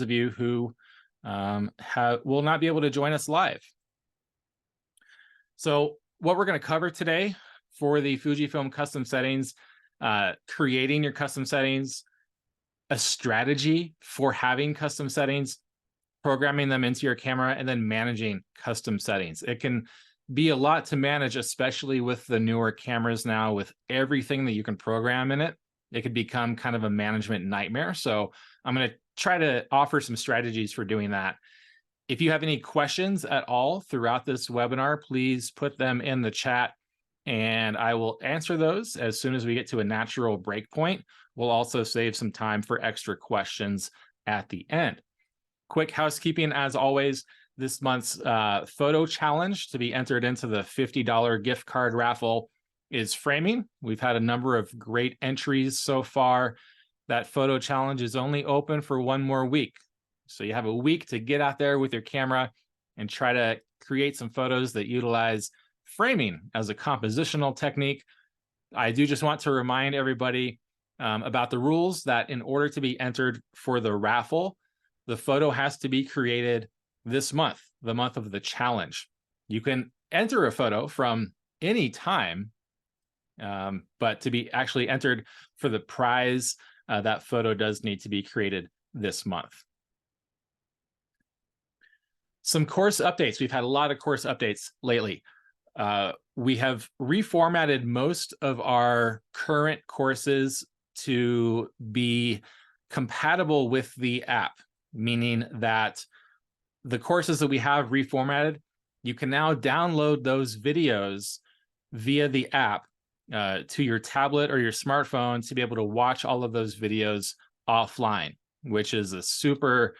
of you who will not be able to join us live. So what we're going to cover today for the Fujifilm Custom Settings, creating your custom settings, a strategy for having custom settings, programming them into your camera, and then managing custom settings. It can be a lot to manage, especially with the newer cameras now, with everything that you can program in it. It could become kind of a management nightmare. So I'm going to try to offer some strategies for doing that. If you have any questions at all throughout this webinar, please put them in the chat and I will answer those as soon as we get to a natural break point. We'll also save some time for extra questions at the end. Quick housekeeping, as always, this month's photo challenge to be entered into the $50 gift card raffle is framing. We've had a number of great entries so far. That photo challenge is only open for one more week. So you have a week to get out there with your camera and try to create some photos that utilize framing as a compositional technique. I do just want to remind everybody about the rules that in order to be entered for the raffle, the photo has to be created this month, the month of the challenge. You can enter a photo from any time, but to be actually entered for the prize, that photo does need to be created this month. Some course updates. We've had a lot of course updates lately. We have reformatted most of our current courses to be compatible with the app, meaning that the courses that we have reformatted, you can now download those videos via the app to your tablet or your smartphone to be able to watch all of those videos offline, which is a super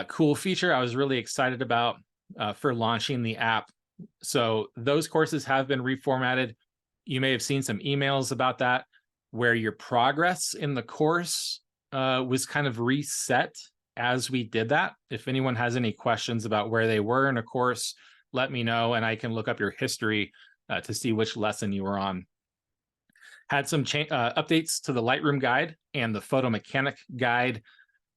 cool feature I was really excited about for launching the app. So those courses have been reformatted. You may have seen some emails about that, where your progress in the course was kind of reset as we did that. If anyone has any questions about where they were in a course, let me know and I can look up your history to see which lesson you were on. Had some updates to the Lightroom guide and the Photo Mechanic guide.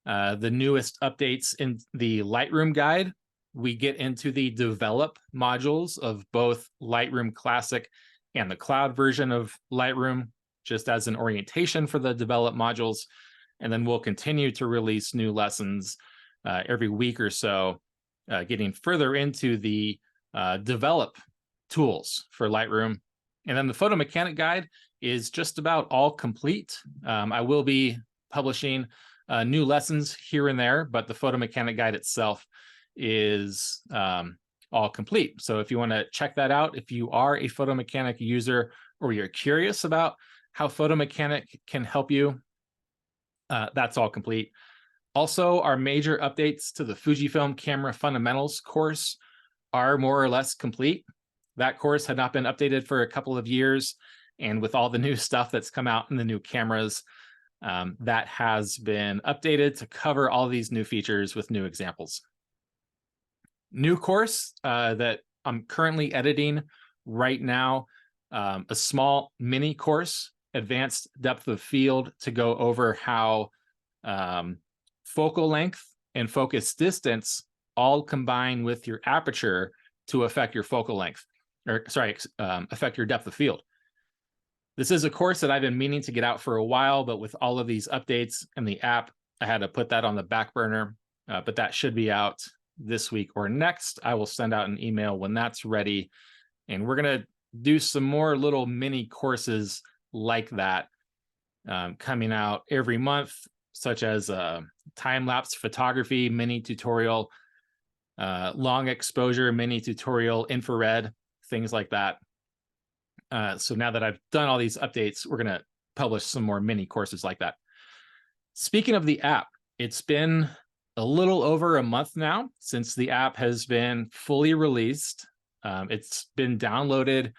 The newest updates in the Lightroom guide, we get into the develop modules of both Lightroom Classic and the cloud version of Lightroom, just as an orientation for the develop modules. And then we'll continue to release new lessons every week or so, getting further into the develop tools for Lightroom. And then the Photo Mechanic guide is just about all complete. I will be publishing new lessons here and there, but the Photo Mechanic guide itself is all complete. So if you want to check that out, if you are a Photo Mechanic user or you're curious about how Photo Mechanic can help you, that's all complete. Also, our major updates to the Fujifilm Camera Fundamentals course are more or less complete. That course had not been updated for a couple of years, and with all the new stuff that's come out in the new cameras, that has been updated to cover all these new features with new examples. New course that I'm currently editing right now, a small mini course, advanced depth of field, to go over how focal length and focus distance all combine with your aperture to affect your focal length, or sorry, affect your depth of field. This is a course that I've been meaning to get out for a while, but with all of these updates and the app, I had to put that on the back burner, but that should be out this week or next. I will send out an email when that's ready. And we're going to do some more little mini courses like that coming out every month, such as time-lapse photography mini tutorial, long exposure mini tutorial, infrared, things like that. So now that I've done all these updates, we're going to publish some more mini courses like that. Speaking of the app, it's been a little over a month now since the app has been fully released. It's been downloaded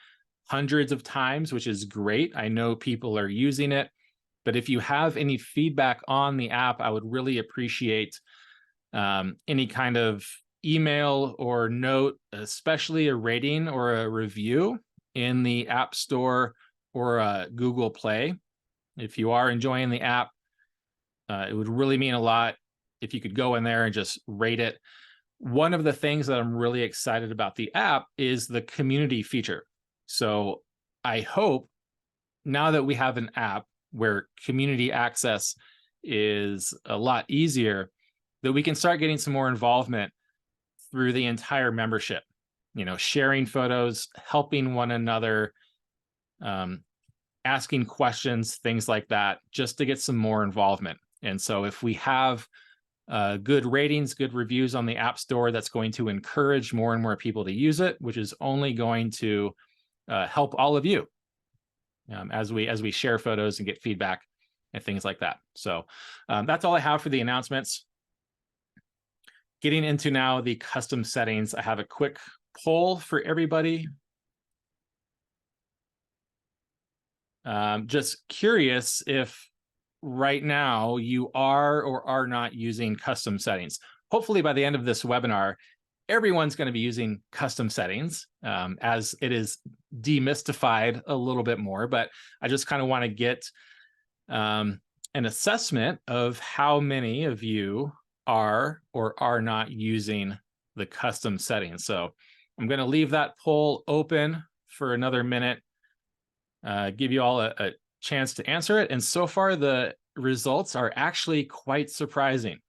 hundreds of times, which is great. I know people are using it, but if you have any feedback on the app, I would really appreciate any kind of email or note, especially a rating or a review in the App Store or Google Play. If you are enjoying the app, it would really mean a lot. if you could go in there and just rate it. One of the things that I'm really excited about the app is the community feature. So I hope now that we have an app where community access is a lot easier, that we can start getting some more involvement through the entire membership, sharing photos, helping one another, asking questions, things like that, just to get some more involvement. And so if we have good ratings, good reviews on the App Store, that's going to encourage more and more people to use it, which is only going to help all of you as we share photos and get feedback and things like that. So that's all I have for the announcements. Getting into now the custom settings, I have a quick poll for everybody. Just curious if right now you are or are not using custom settings. Hopefully by the end of this webinar, everyone's going to be using custom settings as it is demystified a little bit more, but I just kind of want to get an assessment of how many of you are or are not using the custom settings. So I'm going to leave that poll open for another minute, give you all a chance to answer it. And so far, the results are actually quite surprising.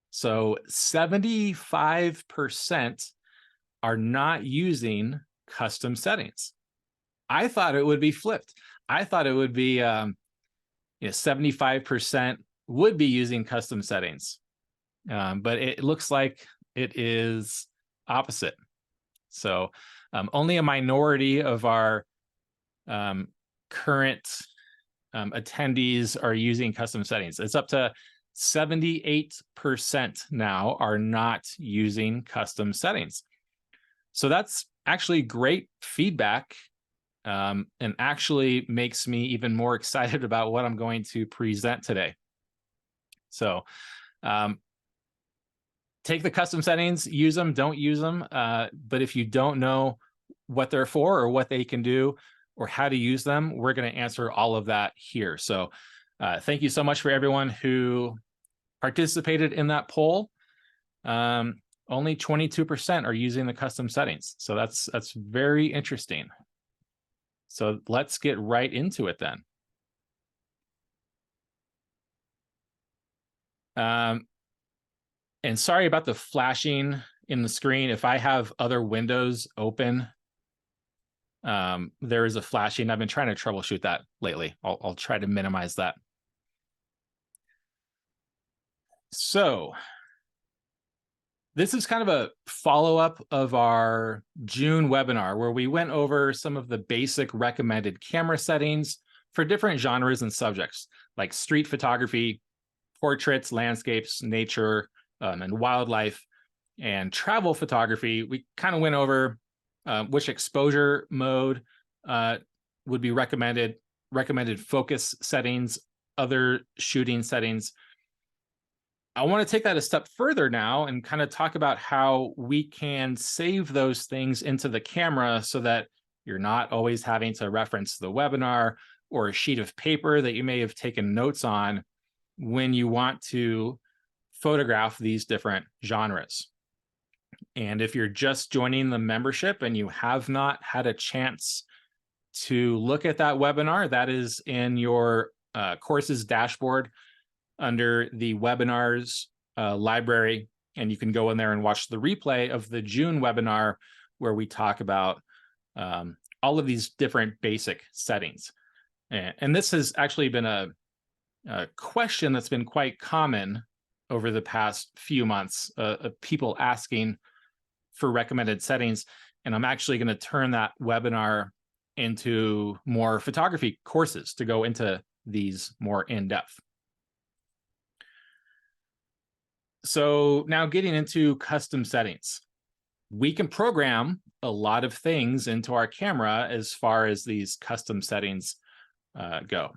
So 75% are not using custom settings. I thought it would be flipped. I thought it would be 75% would be using custom settings. But it looks like it is opposite. So only a minority of our current attendees are using custom settings. It's up to 78% now are not using custom settings. So that's actually great feedback and actually makes me even more excited about what I'm going to present today. So take the custom settings, use them, don't use them. But if you don't know what they're for or what they can do or how to use them, we're going to answer all of that here. So thank you so much for everyone who participated in that poll. Only 22% are using the custom settings. So that's very interesting. So let's get right into it then. And sorry about the flashing in the screen. If I have other windows open, there is a flashing. I've been trying to troubleshoot that lately. I'll try to minimize that. So this is kind of a follow-up of our June webinar where we went over some of the basic recommended camera settings for different genres and subjects like street photography, portraits, landscapes, nature, and wildlife, and travel photography. We kind of went over which exposure mode would be recommended focus settings, other shooting settings. I want to take that a step further now and kind of talk about how we can save those things into the camera so that you're not always having to reference the webinar or a sheet of paper that you may have taken notes on when you want to photograph these different genres. And if you're just joining the membership and you have not had a chance to look at that webinar, that is in your courses dashboard under the webinars library, and you can go in there and watch the replay of the June webinar where we talk about all of these different basic settings. And this has actually been a question that's been quite common over the past few months, of people asking for recommended settings. And I'm actually going to turn that webinar into more photography courses to go into these more in depth. So now getting into custom settings, we can program a lot of things into our camera as far as these custom settings go.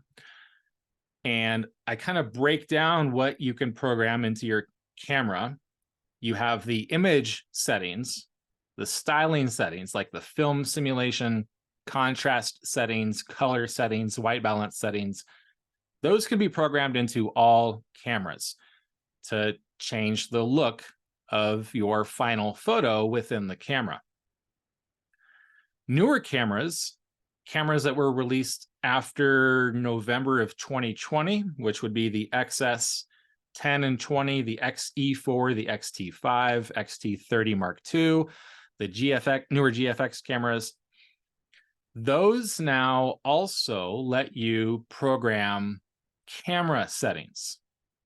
And I kind of break down what you can program into your camera. You have the image settings, the styling settings, like the film simulation, contrast settings, color settings, white balance settings. Those can be programmed into all cameras to change the look of your final photo within the camera. Newer cameras that were released after November of 2020, which would be the XS 10 and 20, the XE4, the XT5, XT30 Mark II, the newer GFX cameras, those now also let you program camera settings.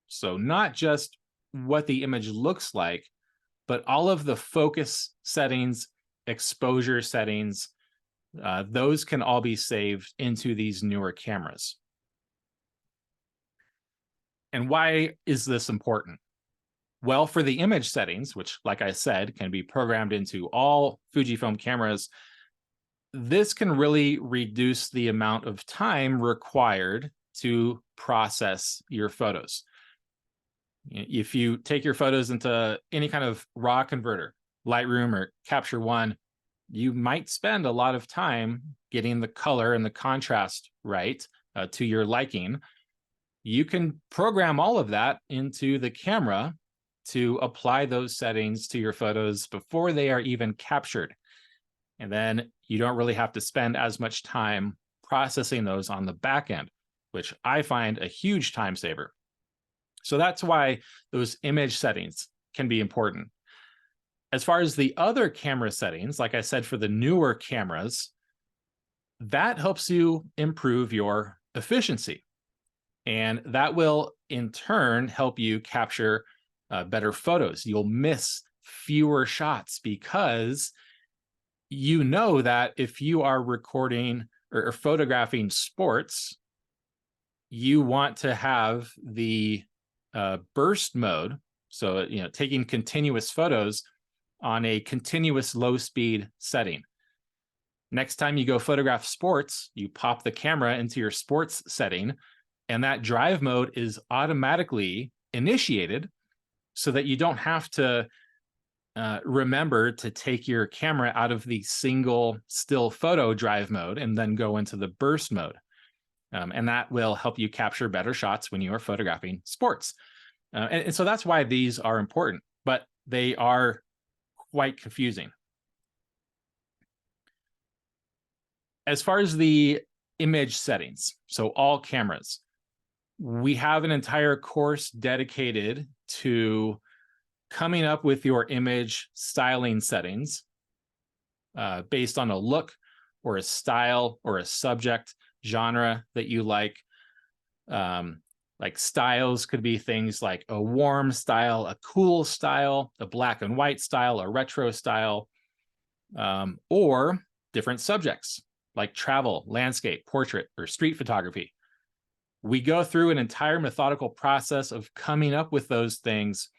So not just what the image looks like, but all of the focus settings, exposure settings, those can all be saved into these newer cameras. And why is this important? Well, for the image settings, which, like I said, can be programmed into all Fujifilm cameras, this can really reduce the amount of time required to process your photos. If you take your photos into any kind of RAW converter, Lightroom or Capture One, you might spend a lot of time getting the color and the contrast right to your liking. You can program all of that into the camera to apply those settings to your photos before they are even captured. And then you don't really have to spend as much time processing those on the back end, which I find a huge time saver. So that's why those image settings can be important. As far as the other camera settings, like I said, for the newer cameras, that helps you improve your efficiency. And that will, in turn, help you capture better photos. You'll miss fewer shots because you know that if you are recording or photographing sports, you want to have the burst mode. So, taking continuous photos on a continuous low speed setting. Next time you go photograph sports, you pop the camera into your sports setting, and that drive mode is automatically initiated so that you don't have to remember to take your camera out of the single still photo drive mode and then go into the burst mode. And that will help you capture better shots when you are photographing sports. And so that's why these are important, but they are quite confusing. As far as the image settings, so all cameras, we have an entire course dedicated to coming up with your image styling settings based on a look or a style or a subject genre that you like. Like styles could be things like a warm style, a cool style, a black and white style, a retro style, or different subjects like travel, landscape, portrait, or street photography. We go through an entire methodical process of coming up with those things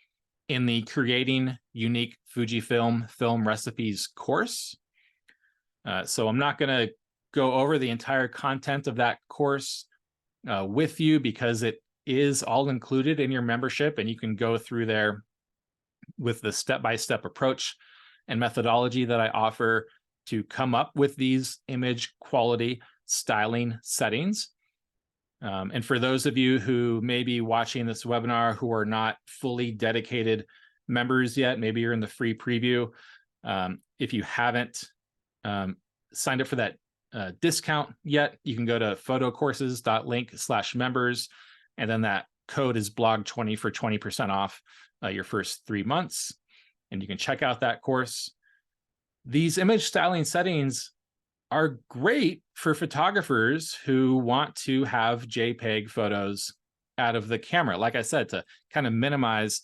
in the Creating Unique Fujifilm Film Recipes course. So I'm not going to go over the entire content of that course with you because it is all included in your membership, and you can go through there with the step-by-step approach and methodology that I offer to come up with these image quality styling settings. And for those of you who may be watching this webinar who are not fully dedicated members yet, maybe you're in the free preview. If you haven't signed up for that discount yet, you can go to photocourses.link/members, and then that code is blog20 for 20% off your first 3 months. And you can check out that course. These image styling settings are great for photographers who want to have JPEG photos out of the camera. Like I said, to kind of minimize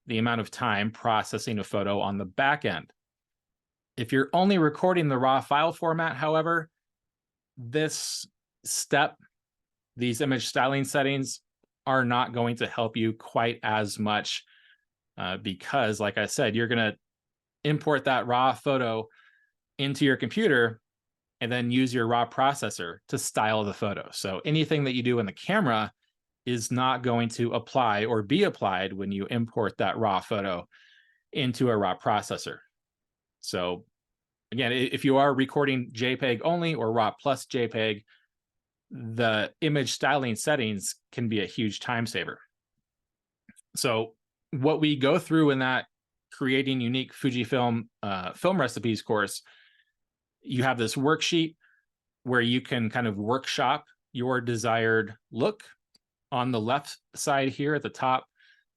the amount of time processing a photo on the back end. If you're only recording the raw file format, however, this step, these image styling settings are not going to help you quite as much because, like I said, you're going to import that raw photo into your computer and then use your raw processor to style the photo. So anything that you do in the camera is not going to apply or be applied when you import that raw photo into a raw processor. So again, if you are recording JPEG only or RAW plus JPEG, the image styling settings can be a huge time saver. So what we go through in that creating unique Fujifilm film recipes course, you have this worksheet where you can kind of workshop your desired look. On the left side here at the top,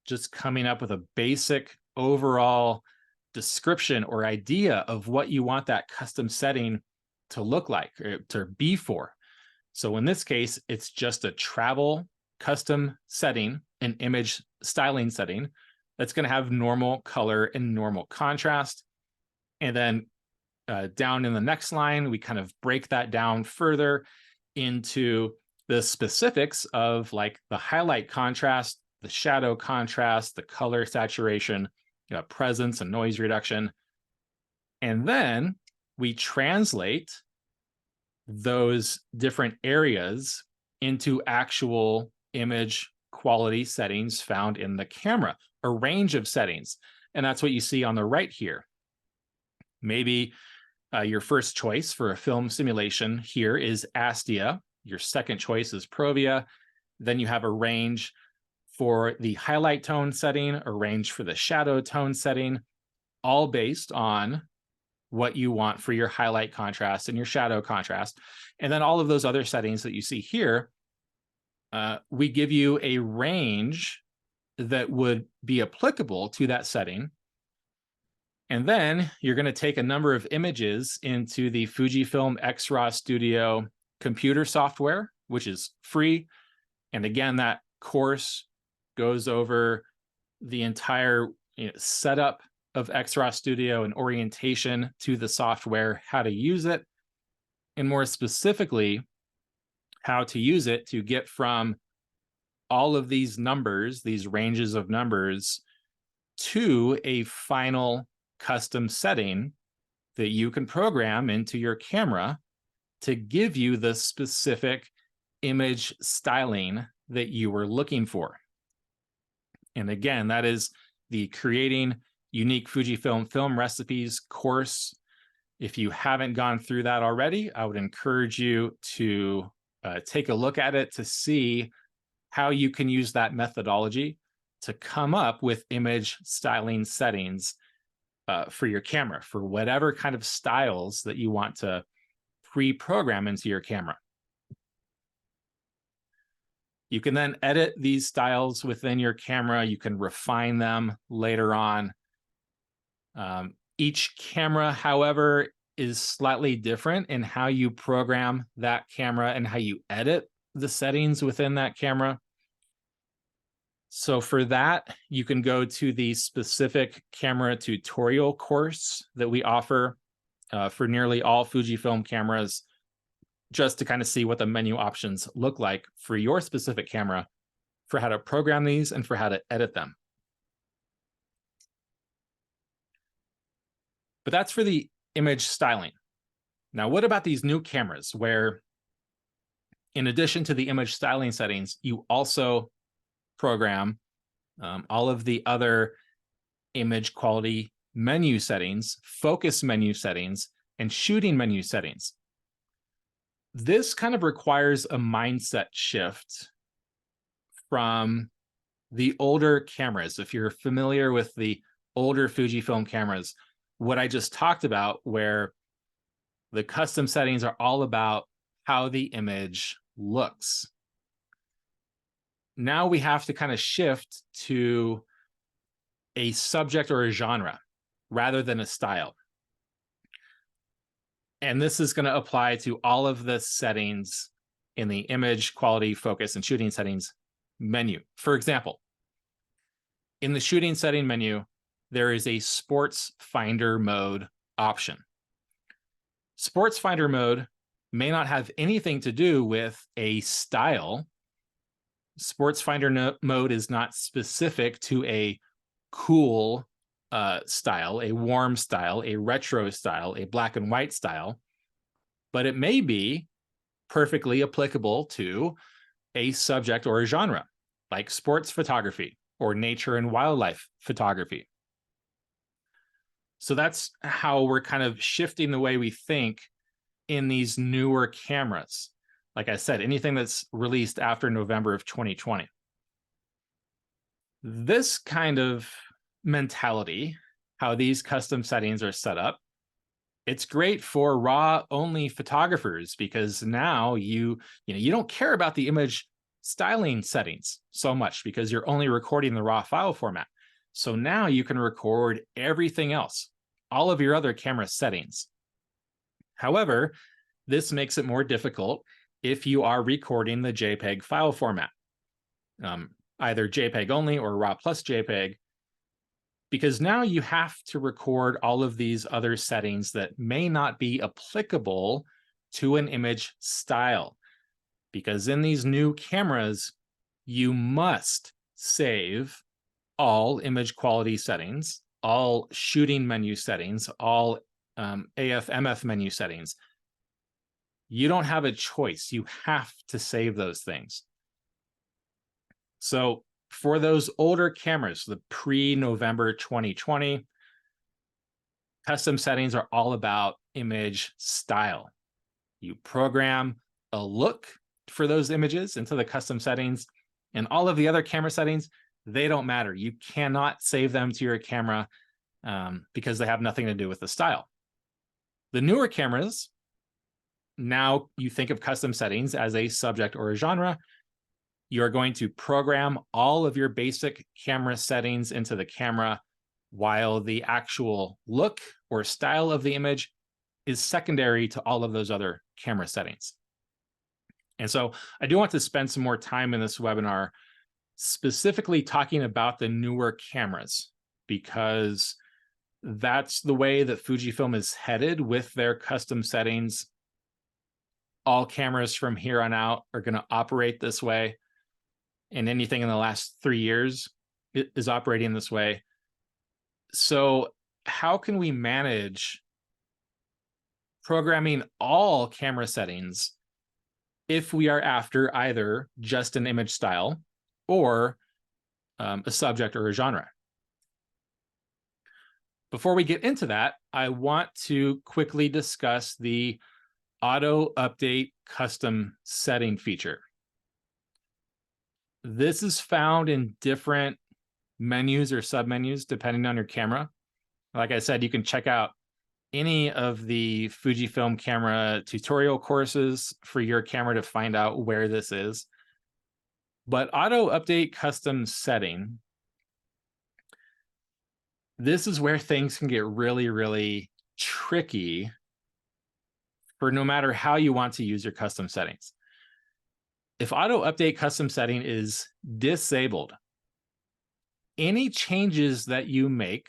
just coming up with a basic overall description or idea of what you want that custom setting to look like or to be for. So in this case, it's just a travel custom setting, an image styling setting that's going to have normal color and normal contrast. And then down in the next line, we kind of break that down further into the specifics of like the highlight contrast, the shadow contrast, the color saturation, presence and noise reduction. And then we translate those different areas into actual image quality settings found in the camera, a range of settings. And that's what you see on the right here. Maybe your first choice for a film simulation here is Astia. Your second choice is Provia. Then you have a range for the highlight tone setting, a range for the shadow tone setting, all based on what you want for your highlight contrast and your shadow contrast. And then all of those other settings that you see here, we give you a range that would be applicable to that setting. And then you're going to take a number of images into the Fujifilm X-RAW Studio computer software, which is free. And again, that course goes over the entire setup of X-RAW Studio and orientation to the software, how to use it, and more specifically, how to use it to get from all of these numbers, these ranges of numbers, to a final custom setting that you can program into your camera to give you the specific image styling that you were looking for. And again, that is the Creating Unique Fujifilm Film Recipes course. If you haven't gone through that already, I would encourage you to take a look at it to see how you can use that methodology to come up with image styling settings for your camera, for whatever kind of styles that you want to pre-program into your camera. You can then edit these styles within your camera. You can refine them later on. Each camera, however, is slightly different in how you program that camera and how you edit the settings within that camera. So for that, you can go to the specific camera tutorial course that we offer for nearly all Fujifilm cameras, just to kind of see what the menu options look like for your specific camera, for how to program these and for how to edit them. But that's for the image styling. Now, what about these new cameras where, in addition to the image styling settings, you also program all of the other image quality menu settings, focus menu settings, and shooting menu settings? This kind of requires a mindset shift from the older cameras. If you're familiar with the older Fujifilm cameras, what I just talked about, where the custom settings are all about how the image looks. Now we have to kind of shift to a subject or a genre rather than a style. And this is going to apply to all of the settings in the image quality, focus, and shooting settings menu. For example, in the shooting setting menu, there is a Sports Finder mode option. Sports Finder mode may not have anything to do with a style. Sports Finder mode is not specific to a cool style, a warm style, a retro style, a black and white style, but it may be perfectly applicable to a subject or a genre, like sports photography or nature and wildlife photography. So that's how we're kind of shifting the way we think in these newer cameras. Like I said, anything that's released after November of 2020. This kind of mentality, how these custom settings are set up, it's great for raw only photographers because now you don't care about the image styling settings so much because you're only recording the raw file format. So now you can record everything else, all of your other camera settings. However, this makes it more difficult if you are recording the JPEG file format, either JPEG only or RAW plus JPEG, because now you have to record all of these other settings that may not be applicable to an image style. Because in these new cameras, you must save all image quality settings, all shooting menu settings, all AF, MF menu settings. You don't have a choice. You have to save those things. So for those older cameras, the pre-November 2020, custom settings are all about image style. You program a look for those images into the custom settings, and all of the other camera settings, they don't matter. You cannot save them to your camera because they have nothing to do with the style. The newer cameras, now you think of custom settings as a subject or a genre. You're going to program all of your basic camera settings into the camera, while the actual look or style of the image is secondary to all of those other camera settings. And so I do want to spend some more time in this webinar specifically talking about the newer cameras, because that's the way that Fujifilm is headed with their custom settings. All cameras from here on out are going to operate this way, and anything in the last 3 years is operating this way. So how can we manage programming all camera settings if we are after either just an image style or a subject or a genre? Before we get into that, I want to quickly discuss the auto update custom setting feature. This is found in different menus or submenus depending on your camera. Like I said, you can check out any of the Fujifilm camera tutorial courses for your camera to find out where this is. But auto update custom setting, this is where things can get really, really tricky for no matter how you want to use your custom settings. If auto update custom setting is disabled, any changes that you make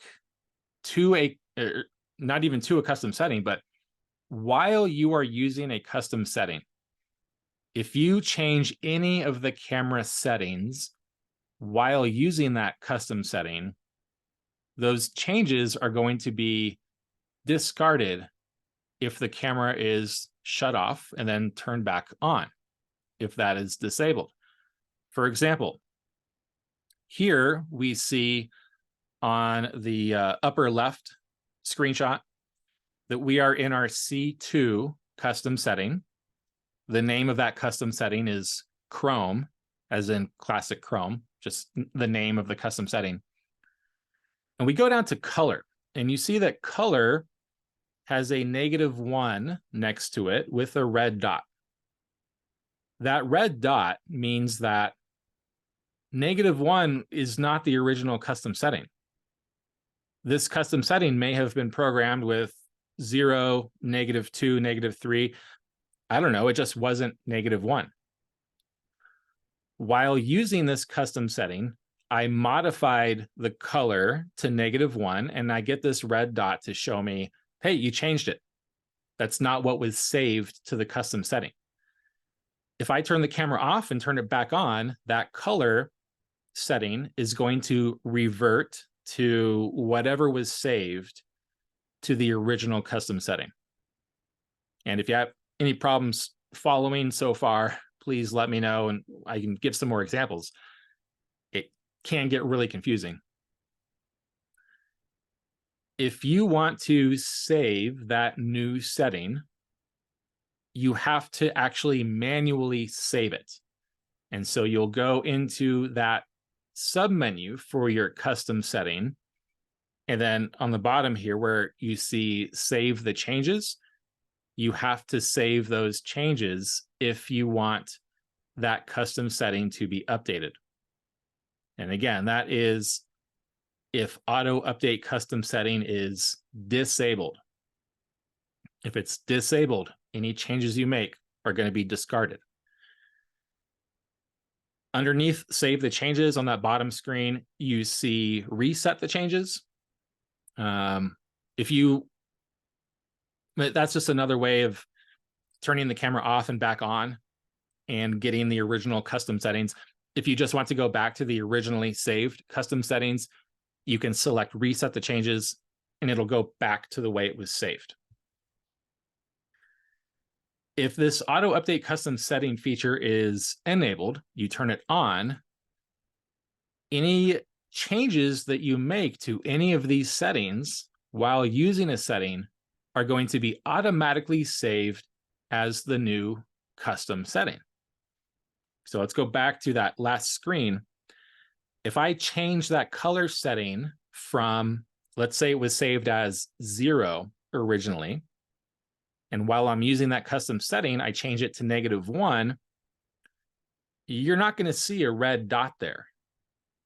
to not even to a custom setting, but while you are using a custom setting, if you change any of the camera settings while using that custom setting, those changes are going to be discarded if the camera is shut off and then turned back on, if that is disabled. For example, here we see on the upper left screenshot that we are in our C2 custom setting. The name of that custom setting is Chrome, as in classic Chrome, just the name of the custom setting. And we go down to color, and you see that color has a -1 next to it with a red dot. That red dot means that -1 is not the original custom setting. This custom setting may have been programmed with 0, -2, -3. I don't know, it just wasn't -1. While using this custom setting, I modified the color to -1, and I get this red dot to show me, hey, you changed it. That's not what was saved to the custom setting. If I turn the camera off and turn it back on, that color setting is going to revert to whatever was saved to the original custom setting. And if you have any problems following so far, please let me know and I can give some more examples. It can get really confusing. If you want to save that new setting, you have to actually manually save it. And so you'll go into that submenu for your custom setting. And then on the bottom here where you see save the changes, you have to save those changes if you want that custom setting to be updated. And again, that is if auto update custom setting is disabled. If it's disabled, any changes you make are going to be discarded. Underneath save the changes on that bottom screen, you see reset the changes. That's just another way of turning the camera off and back on and getting the original custom settings. If you just want to go back to the originally saved custom settings, you can select reset the changes and it'll go back to the way it was saved. If this auto update custom setting feature is enabled, you turn it on, any changes that you make to any of these settings while using a setting are going to be automatically saved as the new custom setting. So let's go back to that last screen. If I change that color setting from, let's say it was saved as 0 originally, and while I'm using that custom setting, I change it to -1, you're not going to see a red dot there.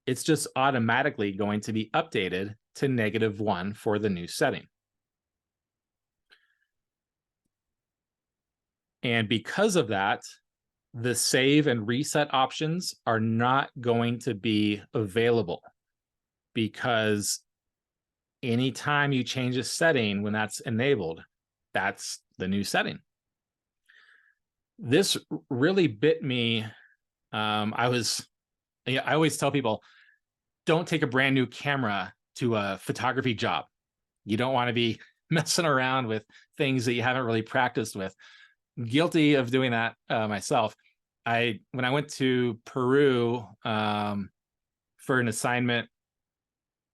It's just automatically going to be updated to -1 for the new setting. And because of that, the save and reset options are not going to be available, because anytime you change a setting when that's enabled, that's the new setting. This really bit me. I always tell people, don't take a brand new camera to a photography job. You don't want to be messing around with things that you haven't really practiced with. Guilty of doing that myself. When I went to Peru for an assignment,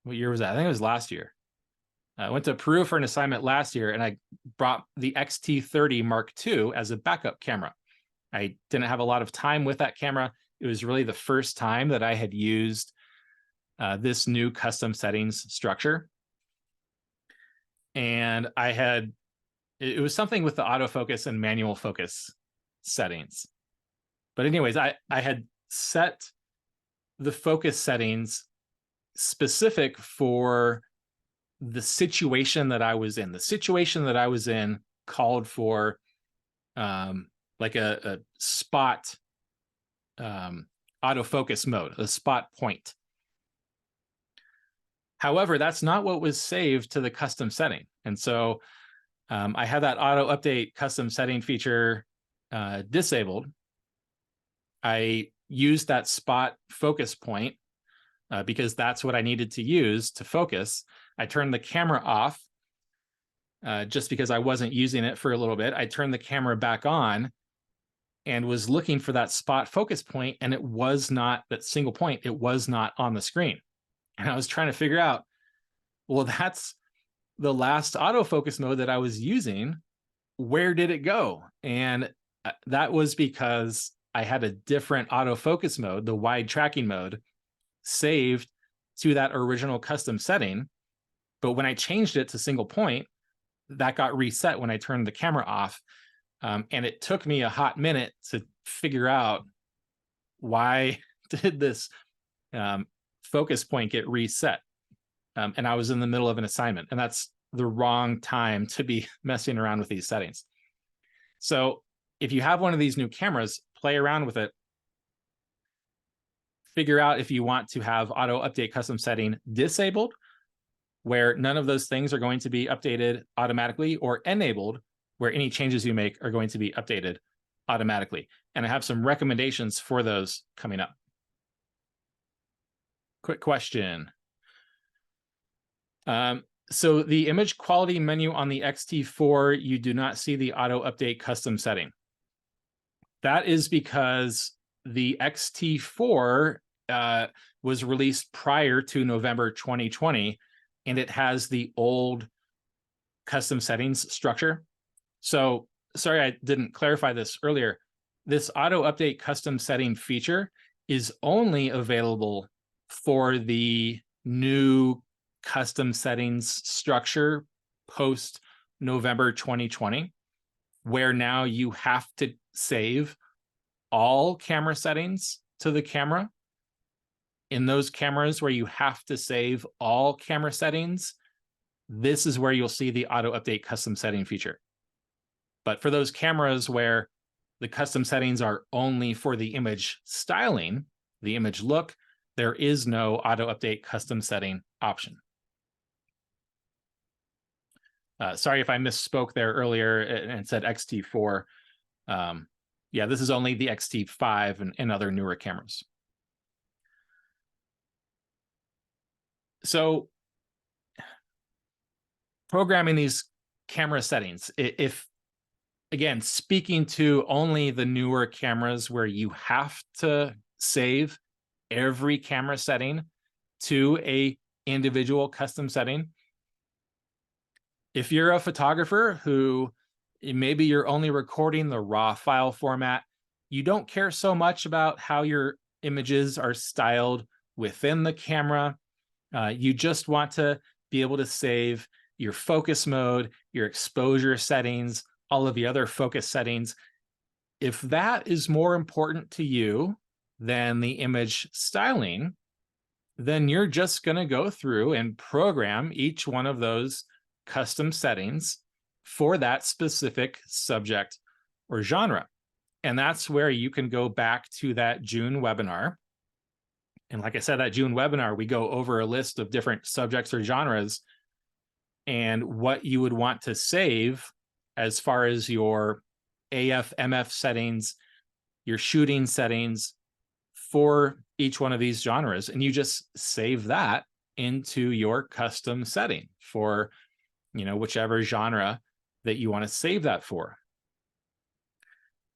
what year was that? I think it was last year. I went to Peru for an assignment last year, and I brought the X-T30 Mark II as a backup camera. I didn't have a lot of time with that camera. It was really the first time that I had used this new custom settings structure. And it was something with the autofocus and manual focus settings. But anyways, I had set the focus settings specific for the situation that I was in. The situation that I was in called for like a spot autofocus mode, a spot point. However, that's not what was saved to the custom setting. And so I had that auto update custom setting feature disabled. I used that spot focus point because that's what I needed to use to focus. I turned the camera off just because I wasn't using it for a little bit. I turned the camera back on and was looking for that spot focus point, and it was not that single point. It was not on the screen. And I was trying to figure out, well, that's the last autofocus mode that I was using. Where did it go? And that was because I had a different autofocus mode, the wide tracking mode, saved to that original custom setting. But when I changed it to single point, that got reset when I turned the camera off. And it took me a hot minute to figure out, why did this focus point get reset? And I was in the middle of an assignment, and that's the wrong time to be messing around with these settings. So if you have one of these new cameras, play around with it. Figure out if you want to have auto update custom setting disabled, where none of those things are going to be updated automatically, or enabled, where any changes you make are going to be updated automatically. And I have some recommendations for those coming up. Quick question. So the image quality menu on the X-T4, you do not see the auto update custom setting. That is because the X-T4 was released prior to November 2020, and it has the old custom settings structure. So sorry, I didn't clarify this earlier. This auto update custom setting feature is only available for the new custom settings structure post November 2020, where now you have to save all camera settings to the camera. In those cameras where you have to save all camera settings, this is where you'll see the auto update custom setting feature. But for those cameras where the custom settings are only for the image styling, the image look, there is no auto update custom setting option. Sorry if I misspoke there earlier and said XT4. Yeah, this is only the XT5 and other newer cameras. So programming these camera settings, if, again, speaking to only the newer cameras where you have to save every camera setting to a individual custom setting. If you're a photographer who maybe you're only recording the raw file format, you don't care so much about how your images are styled within the camera. You just want to be able to save your focus mode, your exposure settings, all of the other focus settings. If that is more important to you than the image styling, then you're just going to go through and program each one of those custom settings for that specific subject or genre. And that's where you can go back to that June webinar. And like I said, that June webinar, we go over a list of different subjects or genres and what you would want to save as far as your AF, MF settings, your shooting settings for each one of these genres. And you just save that into your custom setting for, whichever genre that you want to save that for.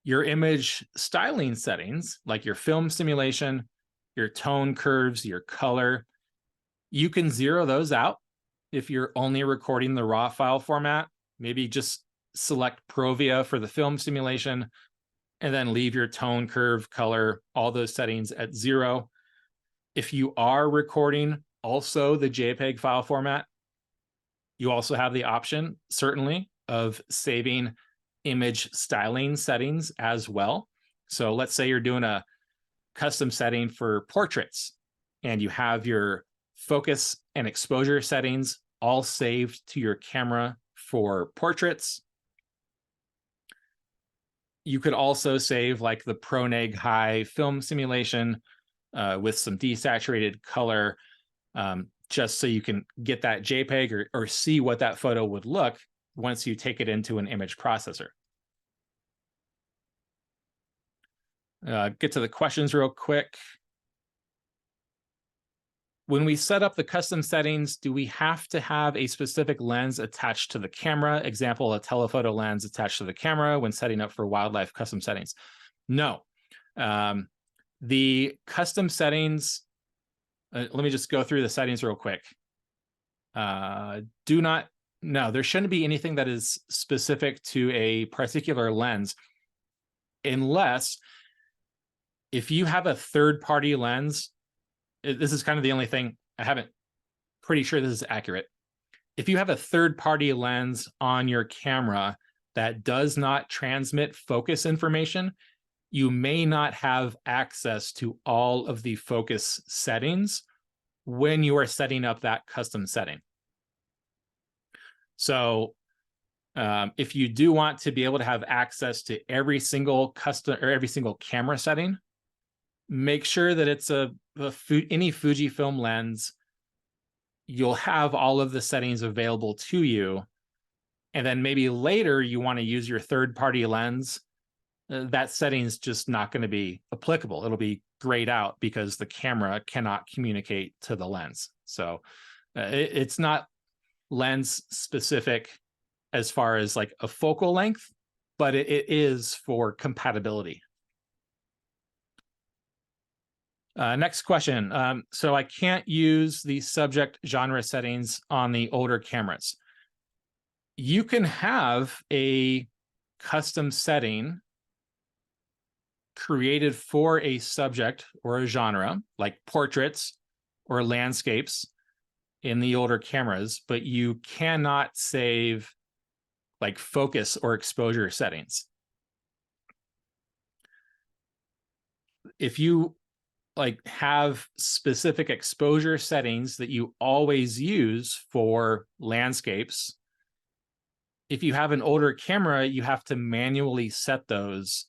Your image styling settings, like your film simulation, your tone curves, your color, you can zero those out if you're only recording the raw file format. Maybe just select Provia for the film simulation and then leave your tone, curve, color, all those settings at 0. If you are recording also the JPEG file format, you also have the option, certainly, of saving image styling settings as well. So let's say you're doing a custom setting for portraits and you have your focus and exposure settings all saved to your camera for portraits. You could also save like the ProNeg high film simulation with some desaturated color, just so you can get that JPEG or see what that photo would look once you take it into an image processor. Get to the questions real quick. When we set up the custom settings, do we have to have a specific lens attached to the camera? Example, a telephoto lens attached to the camera when setting up for wildlife custom settings? No. The custom settings, let me just go through the settings real quick. No, there shouldn't be anything that is specific to a particular lens, unless if you have a third-party lens. This is kind of the only thing I haven't, pretty sure this is accurate. If you have a third-party lens on your camera that does not transmit focus information, you may not have access to all of the focus settings when you are setting up that custom setting. So if you do want to be able to have access to every single custom or every single camera setting, make sure that it's any Fujifilm lens. You'll have all of the settings available to you. And then maybe later you want to use your third-party lens. That setting's just not going to be applicable. It'll be grayed out because the camera cannot communicate to the lens. So it's not lens specific as far as like a focal length, but it is for compatibility. Next question. So I can't use the subject genre settings on the older cameras. You can have a custom setting created for a subject or a genre, like portraits or landscapes in the older cameras, but you cannot save like focus or exposure settings. If you like have specific exposure settings that you always use for landscapes, if you have an older camera, you have to manually set those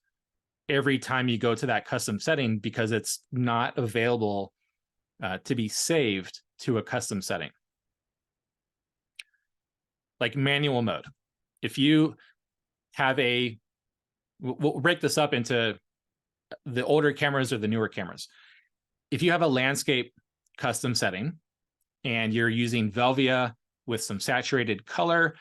every time you go to that custom setting because it's not available to be saved to a custom setting. Like manual mode. If you have we'll break this up into the older cameras or the newer cameras. If you have a landscape custom setting and you're using Velvia with some saturated color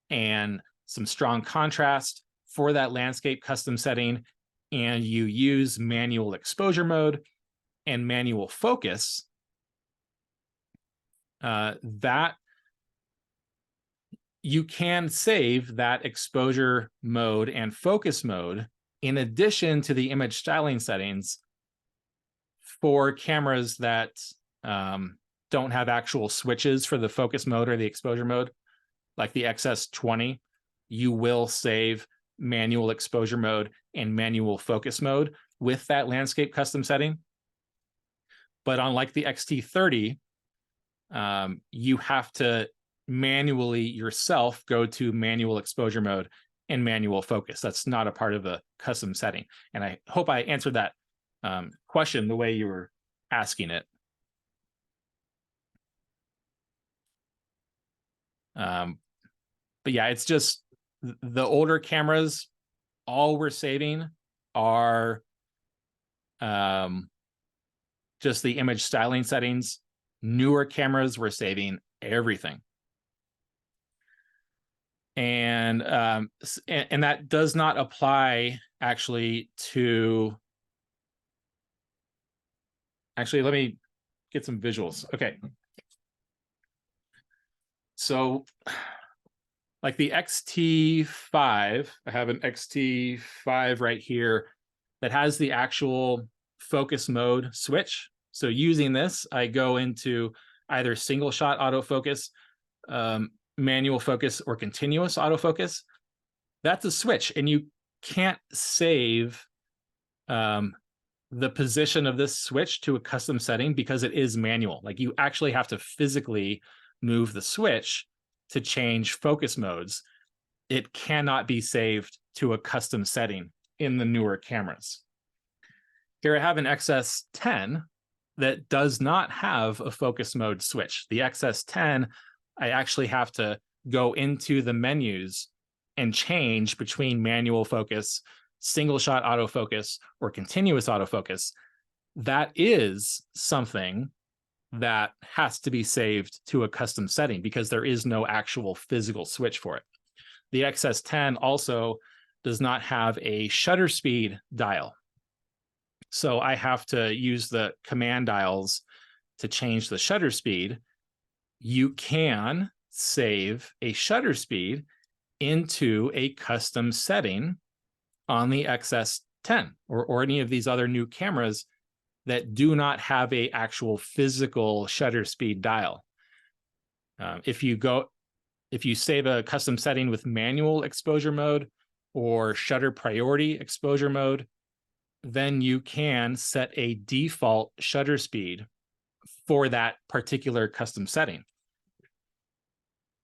and some strong contrast for that landscape custom setting, and you use manual exposure mode and manual focus, that you can save that exposure mode and focus mode in addition to the image styling settings for cameras that don't have actual switches for the focus mode or the exposure mode. Like the XS20, you will save manual exposure mode and manual focus mode with that landscape custom setting. But unlike the XT30, you have to manually yourself go to manual exposure mode and manual focus. That's not a part of the custom setting. And I hope I answered that question the way you were asking it. But yeah, it's just the older cameras, all we're saving are just the image styling settings. Newer cameras, we're saving everything. And that does not apply actually to, let me get some visuals. Okay. So like the XT5, I have an XT5 right here that has the actual focus mode switch. So using this, I go into either single shot autofocus, manual focus, or continuous autofocus. That's a switch, and you can't save the position of this switch to a custom setting because it is manual. Like you actually have to physically move the switch to change focus modes. It cannot be saved to a custom setting in the newer cameras. Here I have an XS10 that does not have a focus mode switch. The XS10, I actually have to go into the menus and change between manual focus, single shot autofocus, or continuous autofocus. That is something that has to be saved to a custom setting because there is no actual physical switch for it. The XS10 also does not have a shutter speed dial. So I have to use the command dials to change the shutter speed. You can save a shutter speed into a custom setting on the XS10 or any of these other new cameras that do not have a actual physical shutter speed dial. If you save a custom setting with manual exposure mode or shutter priority exposure mode, then you can set a default shutter speed for that particular custom setting.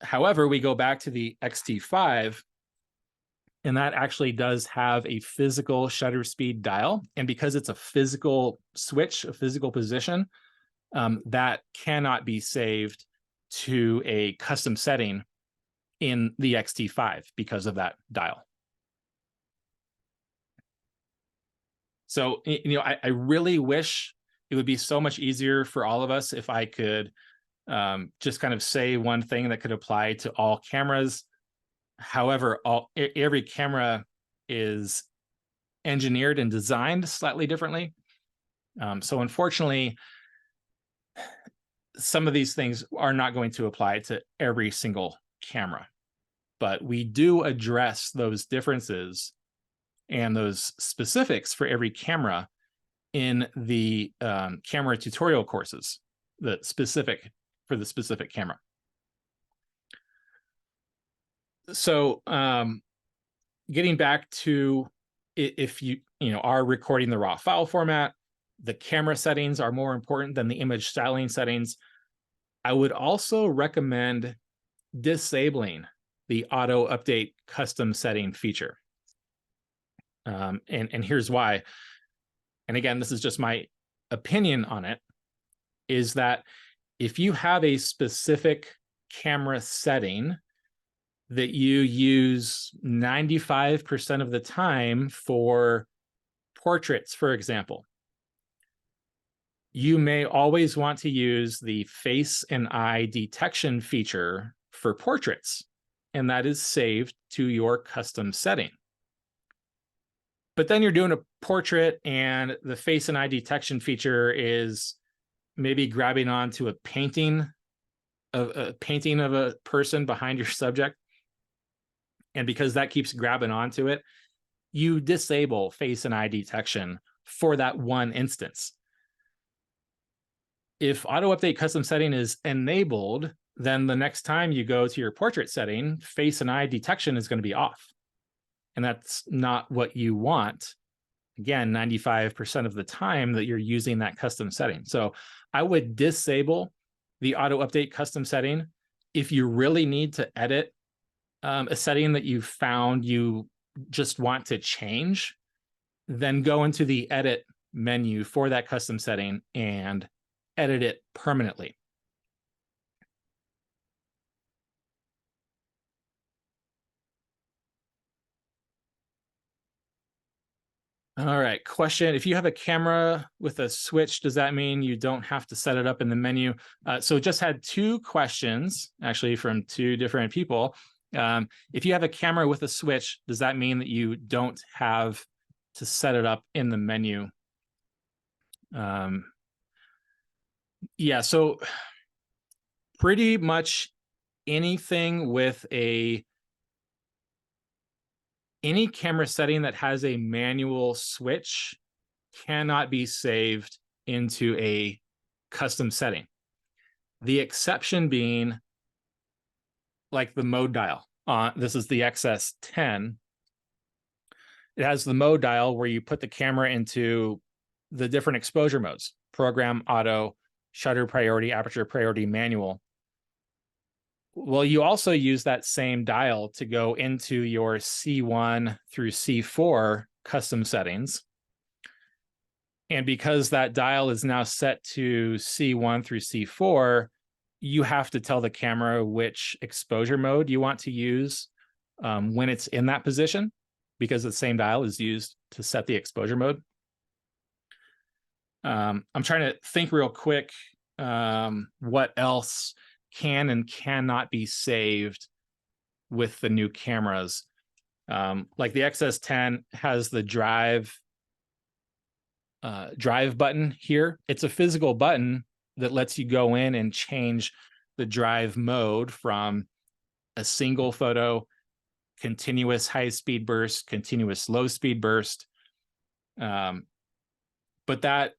However, we go back to the XT5, and that actually does have a physical shutter speed dial. And because it's a physical switch, a physical position, that cannot be saved to a custom setting in the XT5 because of that dial. So, I really wish it would be so much easier for all of us if I could just kind of say one thing that could apply to all cameras. However, every camera is engineered and designed slightly differently. So unfortunately, some of these things are not going to apply to every single camera. But we do address those differences and those specifics for every camera in the camera tutorial courses. the specific camera. So getting back to, if you are recording the raw file format, the camera settings are more important than the image styling settings. I would also recommend disabling the auto update custom setting feature. And here's why. And again, this is just my opinion on it, is that if you have a specific camera setting that you use 95% of the time for portraits, for example, you may always want to use the face and eye detection feature for portraits, and that is saved to your custom setting. But then you're doing a portrait and the face and eye detection feature is maybe grabbing onto a painting of a person behind your subject. And because that keeps grabbing onto it, you disable face and eye detection for that one instance. If auto update custom setting is enabled, then the next time you go to your portrait setting, face and eye detection is going to be off. And that's not what you want. Again, 95% of the time that you're using that custom setting. So I would disable the auto update custom setting. If you really need to edit a setting that you found you just want to change, then go into the edit menu for that custom setting and edit it permanently. All right, question. If you have a camera with a switch, does that mean you don't have to set it up in the menu? So just had two questions, actually, from two different people. If you have a camera with a switch, does that mean that you don't have to set it up in the menu? Yeah, so pretty much anything with any camera setting that has a manual switch cannot be saved into a custom setting. The exception being like the mode dial. This is the XS10. It has the mode dial where you put the camera into the different exposure modes: program, auto, shutter priority, aperture priority, manual. Well, you also use that same dial to go into your C1 through C4 custom settings. And because that dial is now set to C1 through C4, you have to tell the camera which exposure mode you want to use when it's in that position, because the same dial is used to set the exposure mode. I'm trying to think real quick what else can and cannot be saved with the new cameras. Like the XS10 has the drive button here. It's a physical button that lets you go in and change the drive mode from a single photo, continuous high speed burst, continuous low speed burst. But that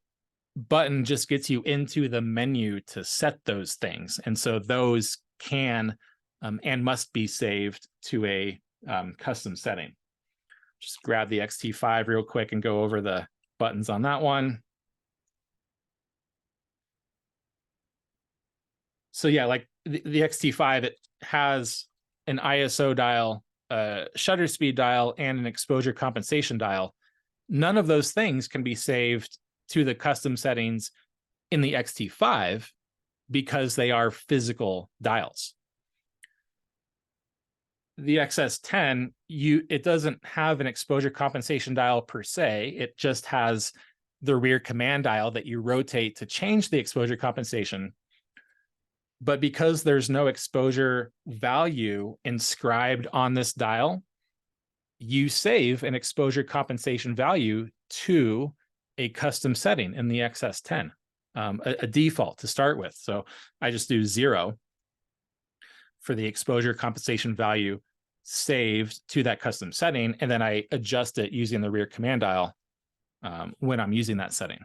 button just gets you into the menu to set those things. And so those can and must be saved to a custom setting. Just grab the X-T5 real quick and go over the buttons on that one. So yeah, like the X-T5, it has an ISO dial, a shutter speed dial, and an exposure compensation dial. None of those things can be saved to the custom settings in the X-T5 because they are physical dials. The XS10, it doesn't have an exposure compensation dial per se. It just has the rear command dial that you rotate to change the exposure compensation. But because there's no exposure value inscribed on this dial, you save an exposure compensation value to a custom setting in the XS10, a default to start with. So I just do 0 for the exposure compensation value saved to that custom setting, and then I adjust it using the rear command dial when I'm using that setting.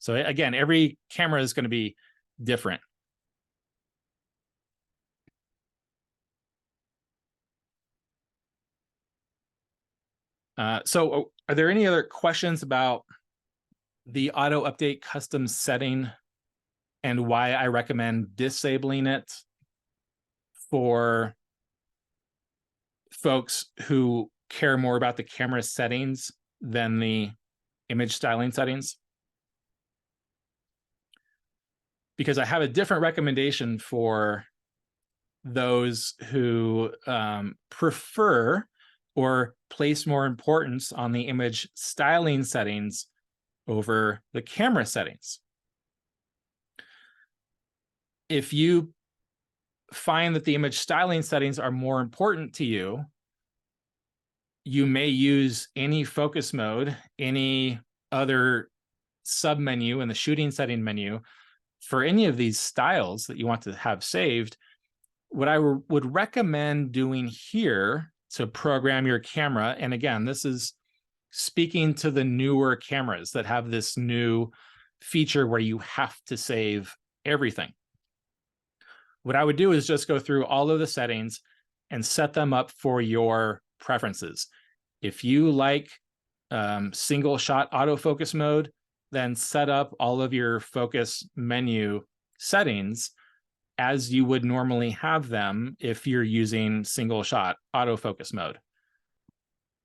So again, every camera is going to be different. So are there any other questions about the auto update custom setting and why I recommend disabling it for folks who care more about the camera settings than the image styling settings? Because I have a different recommendation for those who prefer or place more importance on the image styling settings over the camera settings. If you find that the image styling settings are more important to you, you may use any focus mode, any other submenu in the shooting setting menu for any of these styles that you want to have saved. What I would recommend doing here to program your camera, and again, this is speaking to the newer cameras that have this new feature where you have to save everything. What I would do is just go through all of the settings and set them up for your preferences. If you like single shot autofocus mode, then set up all of your focus menu settings as you would normally have them if you're using single shot autofocus mode.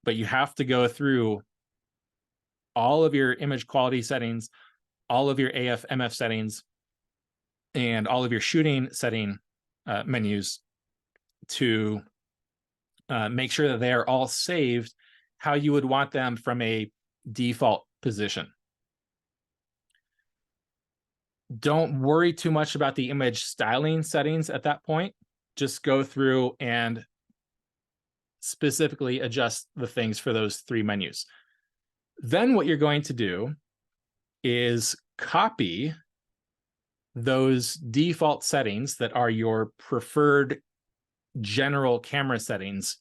But you have to go through all of your image quality settings, all of your AF, MF settings, and all of your shooting setting menus to make sure that they are all saved how you would want them from a default position. Don't worry too much about the image styling settings at that point. Just go through and specifically adjust the things for those three menus. Then what you're going to do is copy those default settings that are your preferred general camera settings,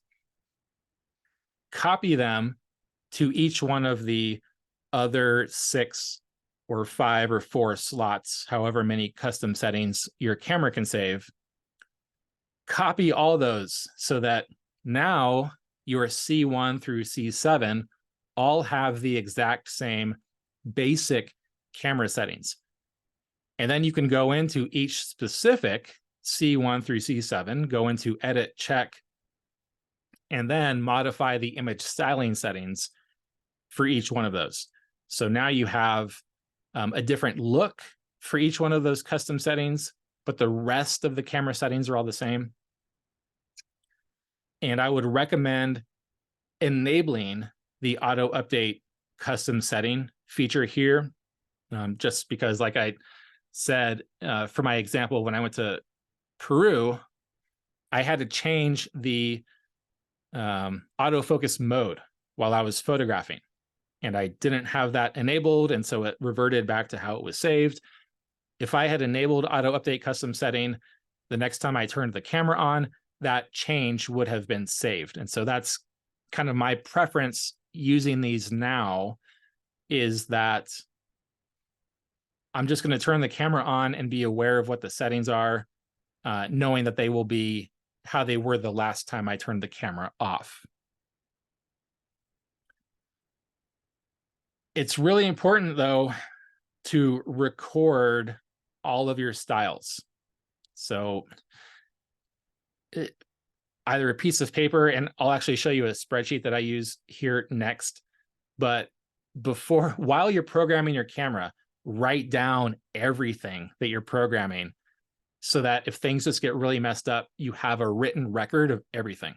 copy them to each one of the other 6 or 5 or 4 slots, however many custom settings your camera can save. Copy all those so that now your C1 through C7 all have the exact same basic camera settings. And then you can go into each specific C1 through C7, go into edit, check, and then modify the image styling settings for each one of those. So now you have a different look for each one of those custom settings, but the rest of the camera settings are all the same. And I would recommend enabling the auto update custom setting feature here, just because, like I said, for my example, when I went to Peru, I had to change the autofocus mode while I was photographing, and I didn't have that enabled, and so it reverted back to how it was saved. If I had enabled auto update custom setting, the next time I turned the camera on, that change would have been saved. And so that's kind of my preference using these now, is that I'm just going to turn the camera on and be aware of what the settings are, knowing that they will be how they were the last time I turned the camera off. It's really important, though, to record all of your styles. So either a piece of paper, and I'll actually show you a spreadsheet that I use here next, but while you're programming your camera, write down everything that you're programming so that if things just get really messed up, you have a written record of everything.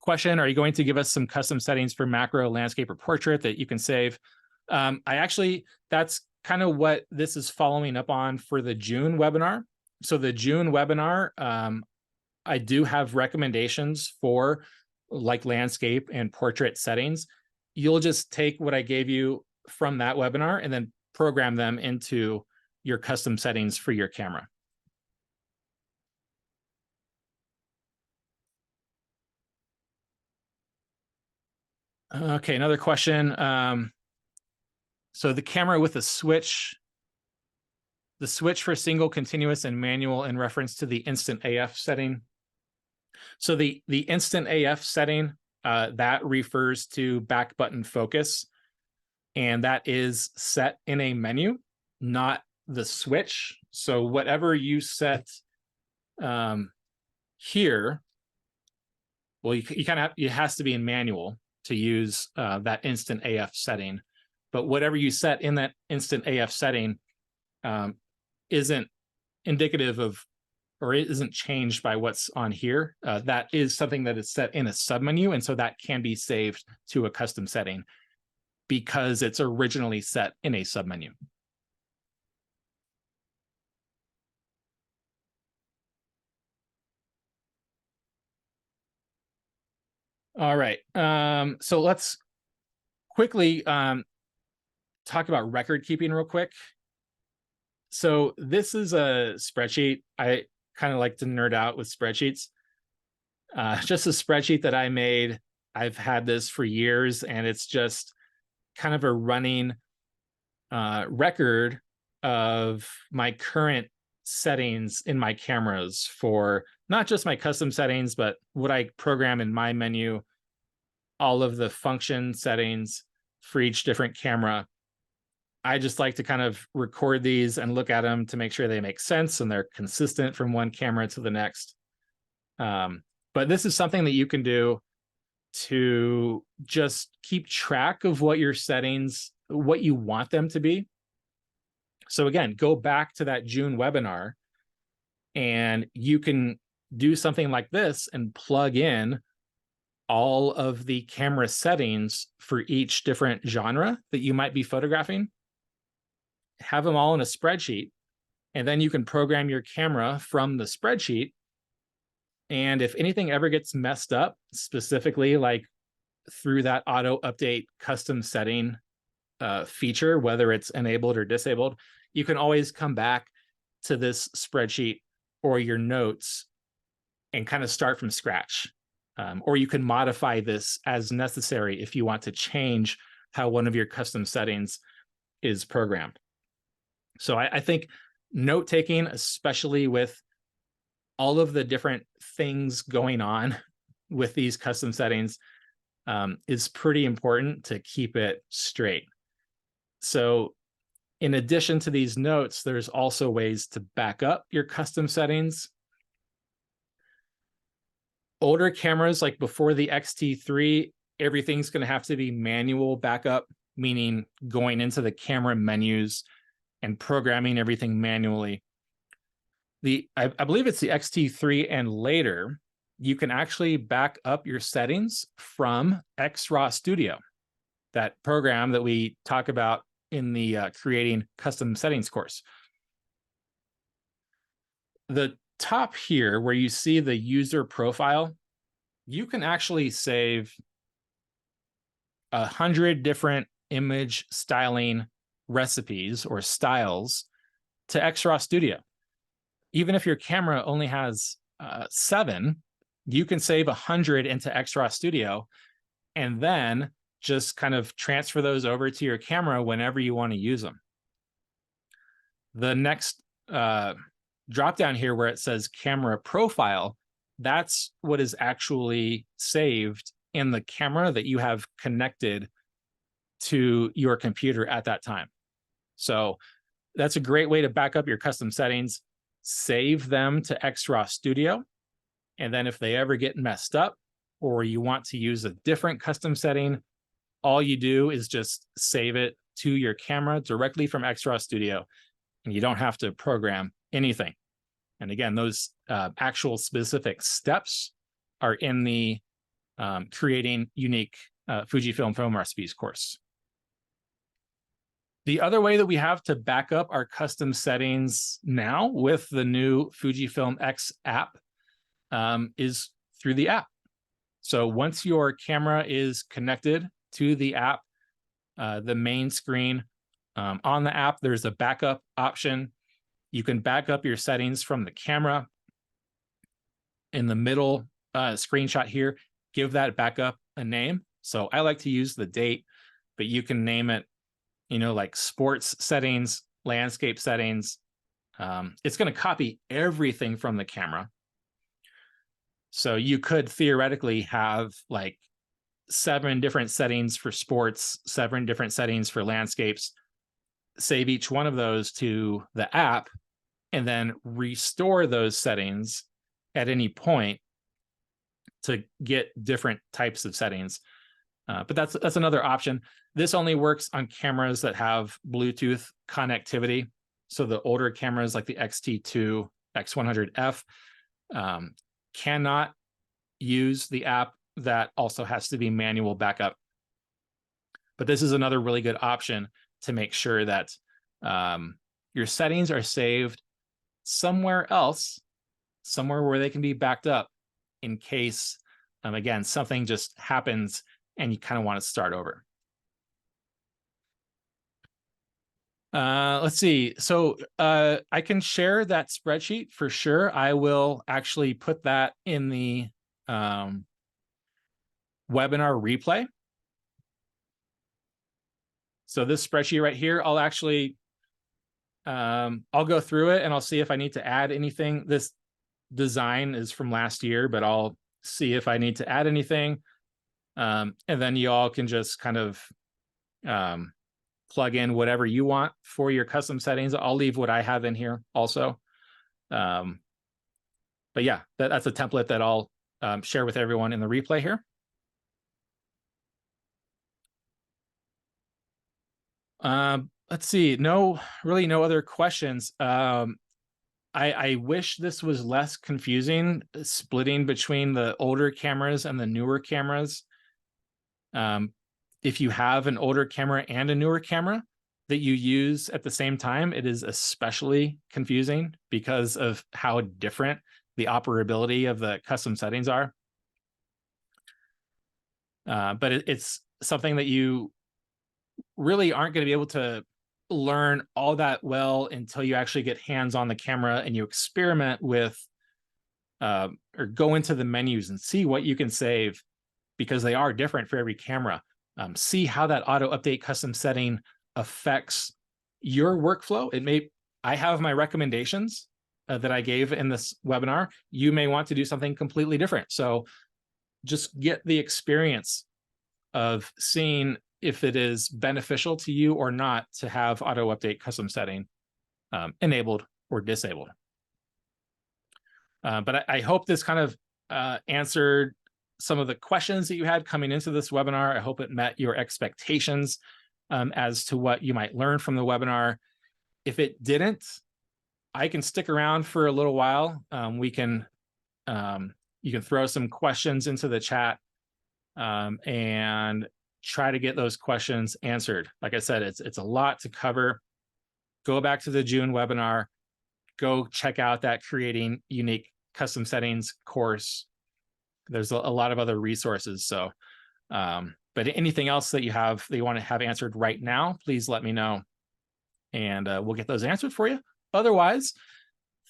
Question, are you going to give us some custom settings for macro, landscape, or portrait that you can save? That's kind of what this is following up on for the June webinar. So the June webinar, I do have recommendations for like landscape and portrait settings. You'll just take what I gave you from that webinar and then program them into your custom settings for your camera. Okay, another question. So the camera with a switch, the switch for single, continuous, and manual in reference to the instant AF setting. So the instant AF setting, that refers to back button focus, and that is set in a menu, not the switch. So whatever you set here, well, you kind of it has to be in manual to use that instant AF setting. But whatever you set in that instant AF setting isn't indicative of, or it isn't changed by what's on here. That is something that is set in a submenu, and so that can be saved to a custom setting because it's originally set in a submenu. All right, so let's quickly talk about record keeping real quick. So this is a spreadsheet. I kind of like to nerd out with spreadsheets. Just a spreadsheet that I made. I've had this for years, and it's just kind of a running record of my current settings in my cameras for not just my custom settings, but what I program in my menu, all of the function settings for each different camera. I just like to kind of record these and look at them to make sure they make sense and they're consistent from one camera to the next. But this is something that you can do to just keep track of what your settings, what you want them to be. So again, go back to that June webinar and you can do something like this and plug in all of the camera settings for each different genre that you might be photographing, have them all in a spreadsheet, and then you can program your camera from the spreadsheet. And if anything ever gets messed up, specifically like through that auto update custom setting feature, whether it's enabled or disabled, you can always come back to this spreadsheet or your notes and kind of start from scratch. Or you can modify this as necessary if you want to change how one of your custom settings is programmed. So I think note-taking, especially with all of the different things going on with these custom settings, is pretty important to keep it straight. So in addition to these notes, there's also ways to back up your custom settings. Older cameras, like before the X-T3, everything's going to have to be manual backup, meaning going into the camera menus and programming everything manually. I believe it's the X-T3 and later, you can actually back up your settings from XRAW Studio, that program that we talk about in the creating custom settings course. The top here where you see the user profile, you can actually save 100 different image styling recipes or styles to XRAW Studio. Even if your camera only has 7, you can save 100 into XRAW Studio and then just kind of transfer those over to your camera whenever you want to use them. The next drop down here where it says camera profile, that's what is actually saved in the camera that you have connected to your computer at that time. So that's a great way to back up your custom settings, save them to XRAW Studio. And then if they ever get messed up or you want to use a different custom setting, all you do is just save it to your camera directly from XRAW Studio, and you don't have to program anything. And again, those actual specific steps are in the creating unique Fujifilm film recipes course. The other way that we have to back up our custom settings now with the new Fujifilm X app is through the app. So once your camera is connected to the app, the main screen on the app, there's a backup option. You can back up your settings from the camera. In the middle screenshot here, give that backup a name. So I like to use the date, but you can name it like sports settings, landscape settings. It's going to copy everything from the camera. So you could theoretically have like 7 different settings for sports, 7 different settings for landscapes, save each one of those to the app, and then restore those settings at any point to get different types of settings. But that's another option. This only works on cameras that have Bluetooth connectivity. So the older cameras like the X-T2, X100F cannot use the app. That also has to be manual backup. But this is another really good option to make sure that your settings are saved somewhere else, somewhere where they can be backed up in case, again, something just happens and you kind of want to start over. Let's see. So I can share that spreadsheet for sure. I will actually put that in the webinar replay. So this spreadsheet right here, I'll actually, I'll go through it and I'll see if I need to add anything. This design is from last year, but I'll see if I need to add anything. And then you all can just kind of plug in whatever you want for your custom settings. I'll leave what I have in here also. But yeah, that's a template that I'll share with everyone in the replay here. Let's see. Really no other questions. I wish this was less confusing, splitting between the older cameras and the newer cameras. If you have an older camera and a newer camera that you use at the same time, it is especially confusing because of how different the operability of the custom settings are. But it's something that you really aren't going to be able to learn all that well until you actually get hands on the camera and you experiment with or go into the menus and see what you can save, because they are different for every camera. See how that auto update custom setting affects your workflow. I have my recommendations that I gave in this webinar. You may want to do something completely different. So just get the experience of seeing if it is beneficial to you or not to have auto update custom setting enabled or disabled. But I hope this kind of answered some of the questions that you had coming into this webinar. I hope it met your expectations as to what you might learn from the webinar. If it didn't, I can stick around for a little while. You can throw some questions into the chat and try to get those questions answered. Like I said, it's a lot to cover. Go back to the June webinar. Go check out that Creating Unique Custom Settings course. There's a lot of other resources. So, but anything else that you want to have answered right now, please let me know, and we'll get those answered for you. Otherwise,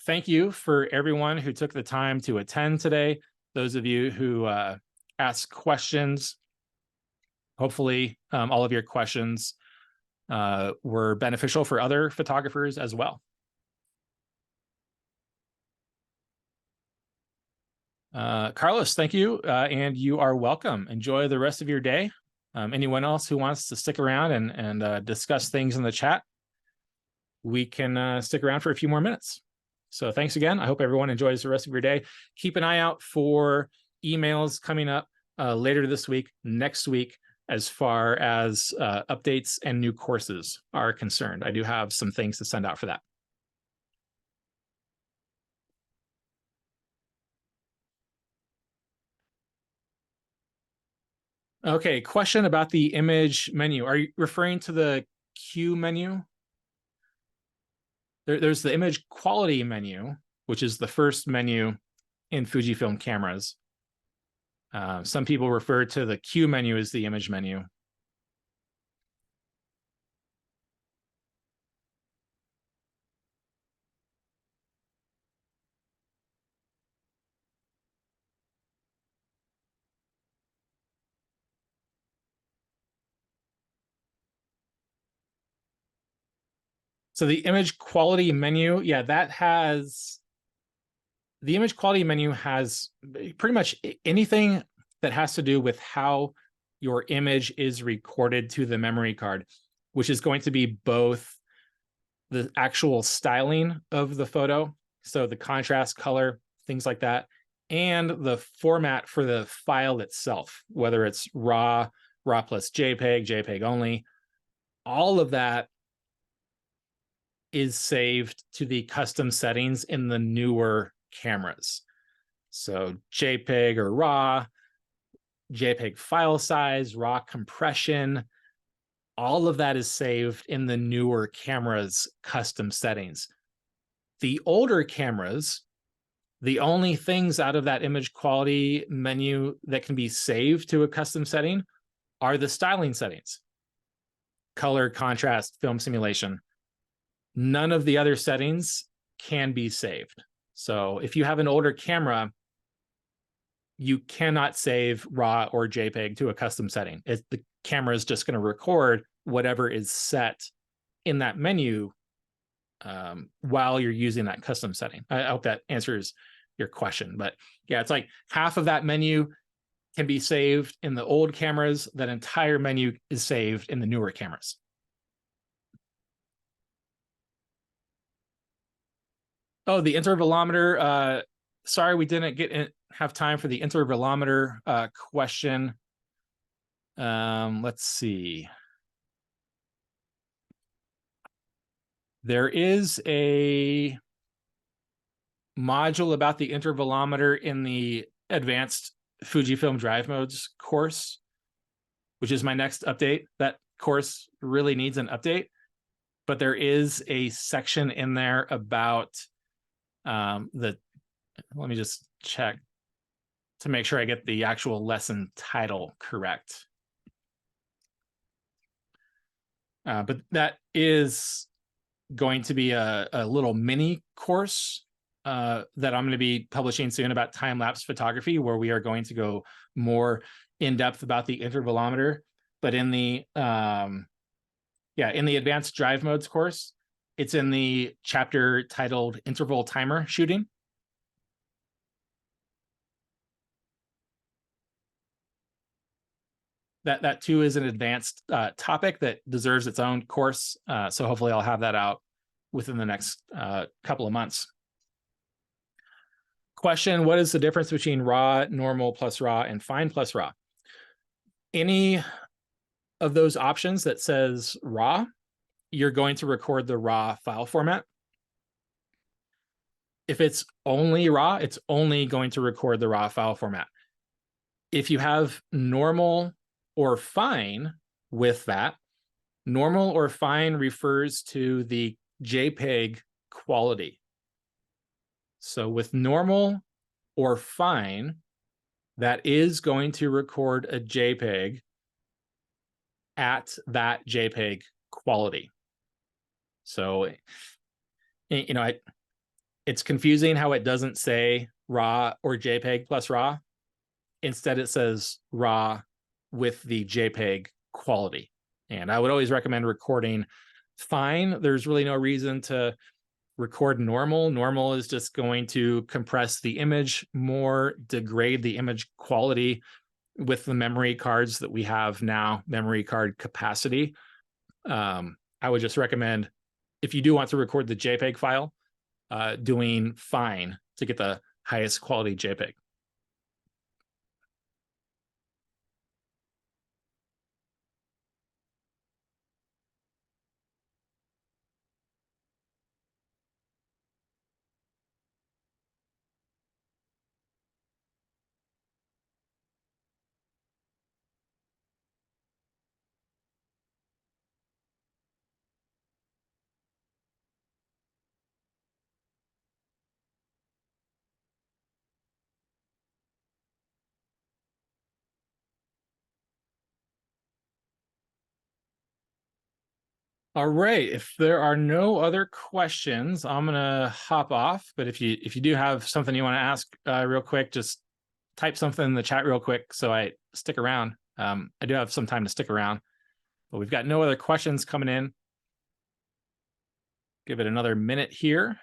thank you for everyone who took the time to attend today. Those of you who asked questions, hopefully all of your questions were beneficial for other photographers as well. Carlos, thank you, and you are welcome. Enjoy the rest of your day. Anyone else who wants to stick around and discuss things in the chat, we can stick around for a few more minutes. So thanks again. I hope everyone enjoys the rest of your day. Keep an eye out for emails coming up later this week, next week, as far as updates and new courses are concerned. I do have some things to send out for that. Okay, question about the image menu. Are you referring to the Q menu? There's the image quality menu, which is the first menu in Fujifilm cameras. Some people refer to the Q menu as the image menu. So the image quality menu, yeah, the image quality menu has pretty much anything that has to do with how your image is recorded to the memory card, which is going to be both the actual styling of the photo, so the contrast, color, things like that, and the format for the file itself, whether it's RAW, RAW plus JPEG, JPEG only. All of that is saved to the custom settings in the newer cameras. So JPEG or RAW, JPEG file size, RAW compression, all of that is saved in the newer cameras' custom settings. The older cameras, the only things out of that image quality menu that can be saved to a custom setting are the styling settings: color, contrast, film simulation. None of the other settings can be saved. So if you have an older camera, you cannot save RAW or JPEG to a custom setting. The camera is just going to record whatever is set in that menu while you're using that custom setting. I hope that answers your question. But yeah, it's like half of that menu can be saved in the old cameras. That entire menu is saved in the newer cameras. Oh, the intervalometer. Sorry, we didn't have time for the intervalometer question. Let's see. There is a module about the intervalometer in the advanced Fujifilm drive modes course, which is my next update. That course really needs an update, but there is a section in there about let me just check to make sure I get the actual lesson title correct. But that is going to be a little mini course that I'm going to be publishing soon about time-lapse photography, where we are going to go more in depth about the intervalometer. But in the in the advanced drive modes course, it's in the chapter titled Interval Timer Shooting. That too is an advanced topic that deserves its own course. So hopefully I'll have that out within the next couple of months. Question: what is the difference between RAW, normal plus RAW, and fine plus RAW? Any of those options that says RAW, you're going to record the RAW file format. If it's only RAW, it's only going to record the RAW file format. If you have normal or fine with that, normal or fine refers to the JPEG quality. So with normal or fine, that is going to record a JPEG at that JPEG quality. So, you know, it's confusing how it doesn't say RAW or JPEG plus RAW. Instead, it says RAW with the JPEG quality. And I would always recommend recording fine. There's really no reason to record normal. Normal is just going to compress the image more, degrade the image quality with the memory cards that we have now, memory card capacity. I would just recommend, if you do want to record the JPEG file, doing fine to get the highest quality JPEG. All right, if there are no other questions, I'm gonna hop off. But if you do have something you want to ask real quick, just type something in the chat real quick so I stick around. I do have some time to stick around, but we've got no other questions coming in. Give it another minute here.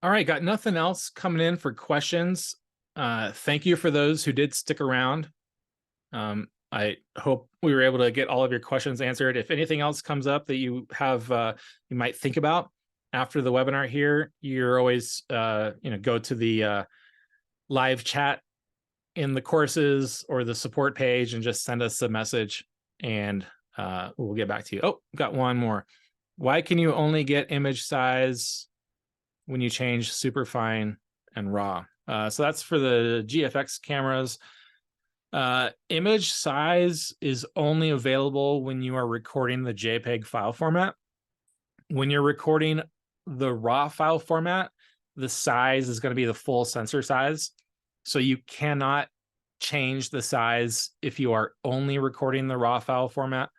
All right, got nothing else coming in for questions. Thank you for those who did stick around. I hope we were able to get all of your questions answered. If anything else comes up that you have, you might think about after the webinar here, you're always, go to the live chat in the courses or the support page and just send us a message, and we'll get back to you. Oh, got one more. Why can you only get image size when you change superfine and raw? So that's for the GFX cameras. Image size is only available when you are recording the JPEG file format. When you're recording the raw file format, the size is going to be the full sensor size. So you cannot change the size if you are only recording the raw file format.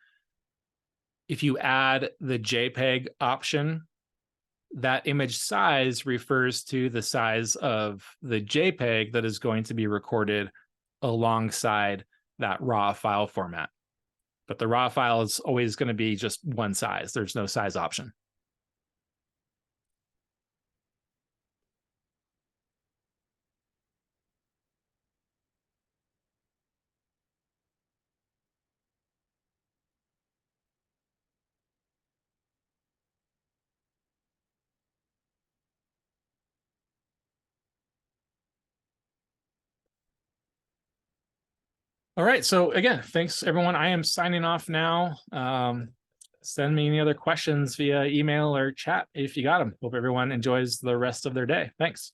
If you add the JPEG option, that image size refers to the size of the JPEG that is going to be recorded alongside that raw file format. But the raw file is always going to be just one size. There's no size option. All right. So again, thanks everyone. I am signing off now. Send me any other questions via email or chat if you got them. Hope everyone enjoys the rest of their day. Thanks.